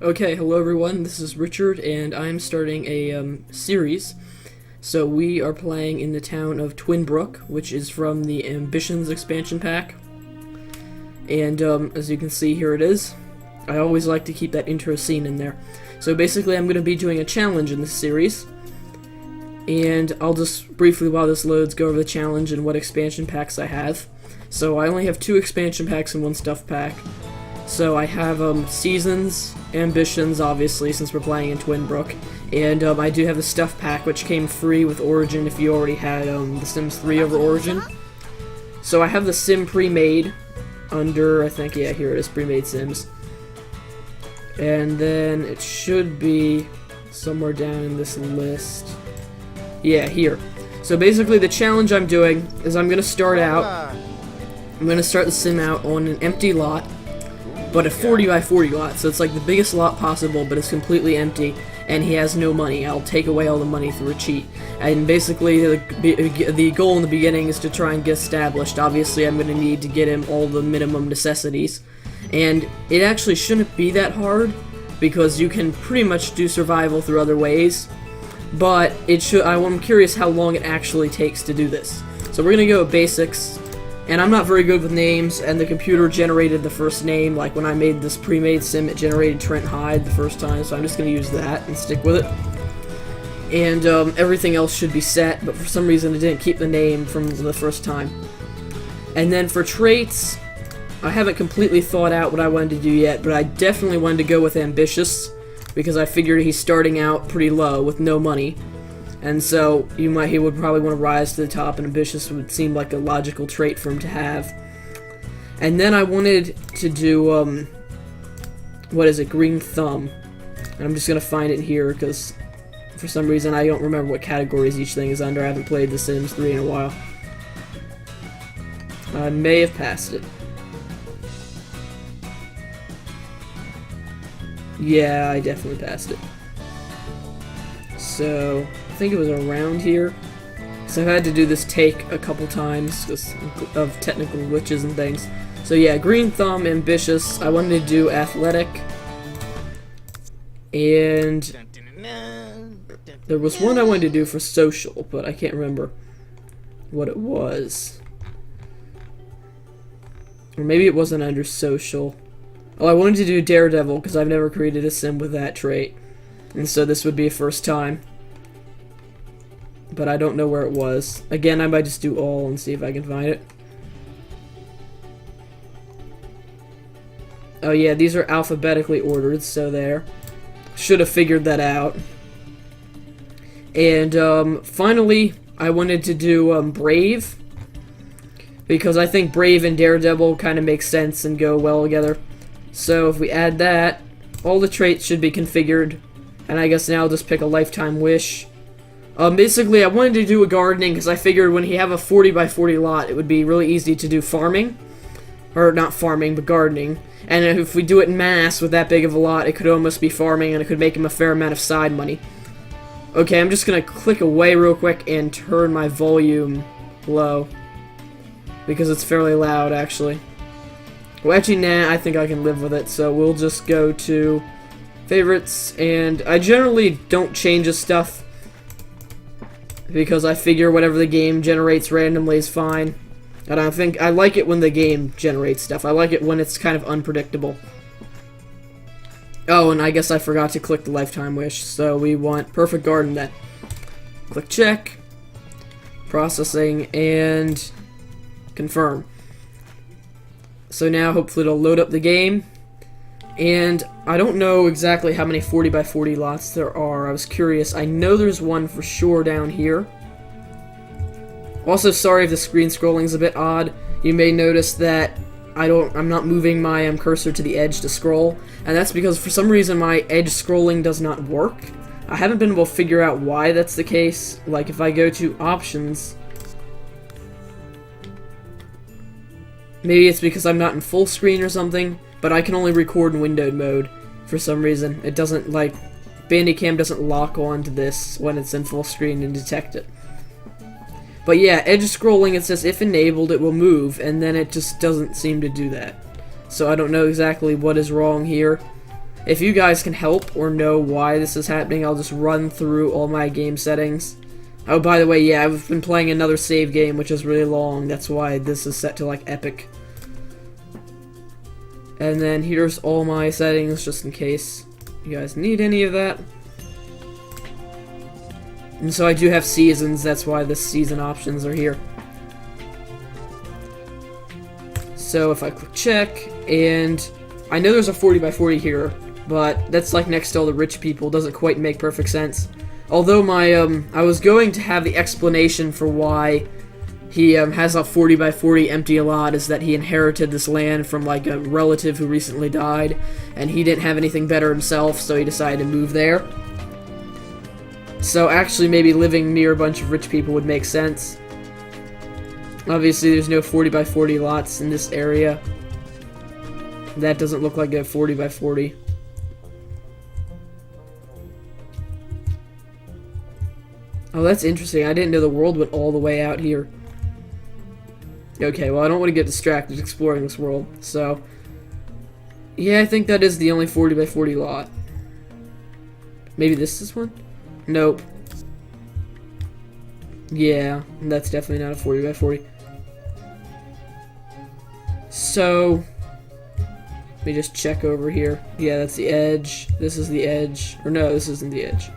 Okay, hello everyone, this is Richard, and I'm starting a series. So we are playing in the town of Twinbrook, which is from the Ambitions expansion pack. And as you can see, here it is. I always like to keep that intro scene in there. So basically I'm going to be doing a challenge in this series. And I'll just briefly, while this loads, go over the challenge and what expansion packs I have. So I only have 2 expansion packs and 1 stuff pack. So I have Seasons, Ambitions, obviously, since we're playing in Twinbrook, and I do have the Stuff Pack, which came free with Origin if you already had The Sims 3 over Origin. So I have the Sim pre-made under, I think, yeah, here it is, pre-made Sims. And then it should be somewhere down in this list. Yeah, here. So basically the challenge I'm doing is I'm going to start the Sim out on an empty lot, but a 40 by 40 lot, so it's like the biggest lot possible, but it's completely empty, and he has no money. I'll take away all the money through a cheat. And basically, the goal in the beginning is to try and get established. Obviously, I'm going to need to get him all the minimum necessities. And it actually shouldn't be that hard, because you can pretty much do survival through other ways. But I'm curious how long it actually takes to do this. So we're going to go with basics. And I'm not very good with names, and the computer generated the first name. Like when I made this pre-made sim, it generated Trent Hyde the first time, so I'm just going to use that and stick with it. And everything else should be set, but for some reason it didn't keep the name from the first time. And then for traits, I haven't completely thought out what I wanted to do yet, but I definitely wanted to go with ambitious, because I figured he's starting out pretty low with no money. And so, he would probably want to rise to the top, and ambitious would seem like a logical trait for him to have. And then I wanted to do, green thumb. And I'm just going to find it here, because for some reason I don't remember what categories each thing is under. I haven't played The Sims 3 in a while. I may have passed it. Yeah, I definitely passed it. So, I think it was around here. So I've had to do this take a couple times because of technical glitches and things. So yeah, green thumb, ambitious. I wanted to do athletic. And there was one I wanted to do for social, but I can't remember what it was. Or maybe it wasn't under social. Oh, I wanted to do daredevil because I've never created a sim with that trait. And so this would be a first time. But I don't know where it was. Again, I might just do all and see if I can find it. Oh yeah, these are alphabetically ordered, so there. Should have figured that out. And finally, I wanted to do Brave. Because I think Brave and Daredevil kind of make sense and go well together. So if we add that, all the traits should be configured. And I guess now I'll just pick a lifetime wish. Basically, I wanted to do a gardening because I figured when you have a 40 by 40 lot, it would be really easy to do farming. Or not farming, but gardening. And if we do it in mass with that big of a lot, it could almost be farming and it could make him a fair amount of side money. Okay, I'm just going to click away real quick and turn my volume low. Because it's fairly loud, actually. Well, actually, nah, I think I can live with it. So we'll just go to favorites. And I generally don't change his stuff, because I figure whatever the game generates randomly is fine. And I like it when the game generates stuff. I like it when it's kind of unpredictable. Oh, and I guess I forgot to click the lifetime wish. So we want perfect garden then. Click check. Processing and confirm. So now hopefully it'll load up the game. And I don't know exactly how many 40 by 40 lots there are. I was curious. I know there's one for sure down here. Also, sorry if the screen scrolling is a bit odd. You may notice that I'm not moving my cursor to the edge to scroll, and that's because for some reason my edge scrolling does not work. I haven't been able to figure out why that's the case. Like if I go to options, maybe it's because I'm not in full screen or something. But I can only record in windowed mode for some reason. It doesn't, like, Bandicam doesn't lock onto this when it's in full screen and detect it. But yeah, edge scrolling, it says if enabled it will move, and then it just doesn't seem to do that. So I don't know exactly what is wrong here. if you guys can help or know why this is happening, I'll just run through all my game settings. Oh, by the way, yeah, I've been playing another save game, which is really long. That's why this is set to, like, epic. And then here's all my settings, just in case you guys need any of that. And so I do have seasons, that's why the season options are here. So if I click check, and I know there's a 40x40 here, but that's like next to all the rich people, doesn't quite make perfect sense. Although my, I was going to have the explanation for why he has a 40x40 empty lot is that he inherited this land from like a relative who recently died, and he didn't have anything better himself, so he decided to move there. So actually maybe living near a bunch of rich people would make sense. Obviously there's no 40x40 lots in this area. That doesn't look like a 40x40. Oh, that's interesting. I didn't know the world went all the way out here. Okay, well, I don't want to get distracted exploring this world, so... Yeah, I think that is the only 40x40 lot. Maybe this is one? Nope. Yeah, that's definitely not a 40x40. So... Let me just check over here. Yeah, that's the edge. This is the edge. Or no, this isn't the edge.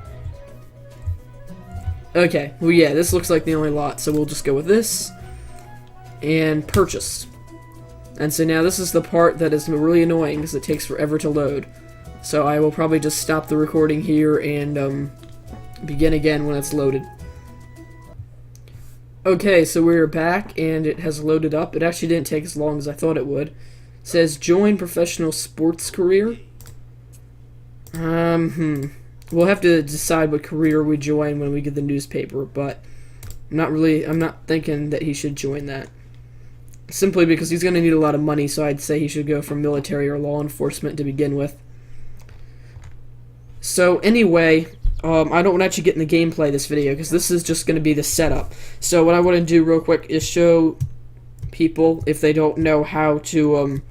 Okay, well yeah, this looks like the only lot, so we'll just go with this. And purchase. And so now this is the part that is really annoying because it takes forever to load. So I will probably just stop the recording here and begin again when it's loaded. Okay, so we're back and it has loaded up. It actually didn't take as long as I thought it would. It says join professional sports career. We'll have to decide what career we join when we get the newspaper, but I'm not thinking that he should join that. Simply because he's going to need a lot of money, so I'd say he should go for military or law enforcement to begin with. So anyway, I don't want to actually get in the gameplay of this video, because this is just going to be the setup. So what I want to do real quick is show people, if they don't know how to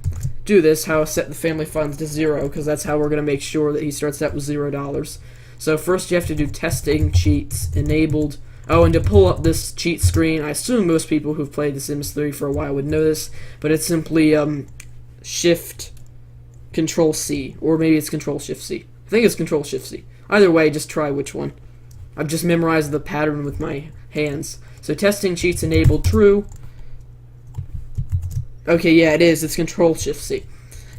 do this, how to set the family funds to 0, because that's how we're going to make sure that he starts out with $0. So first you have to do testing cheats enabled. Oh, and to pull up this cheat screen, I assume most people who've played The Sims 3 for a while would know this, but it's simply Shift Control C, or maybe it's Control Shift C. I think it's Control Shift C. Either way, just try which one. I've just memorized the pattern with my hands. So testing cheats enabled, true. Okay, yeah, it is. It's Control Shift C.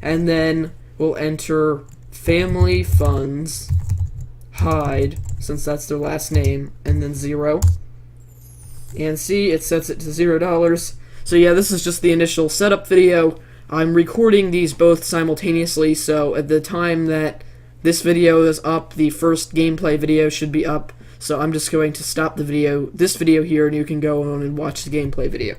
And then we'll enter family funds, hide, since that's their last name, and then 0. And see, it sets it to $0. So yeah, this is just the initial setup video. I'm recording these both simultaneously, so at the time that this video is up, the first gameplay video should be up. So I'm just going to stop the video, this video here, and you can go on and watch the gameplay video.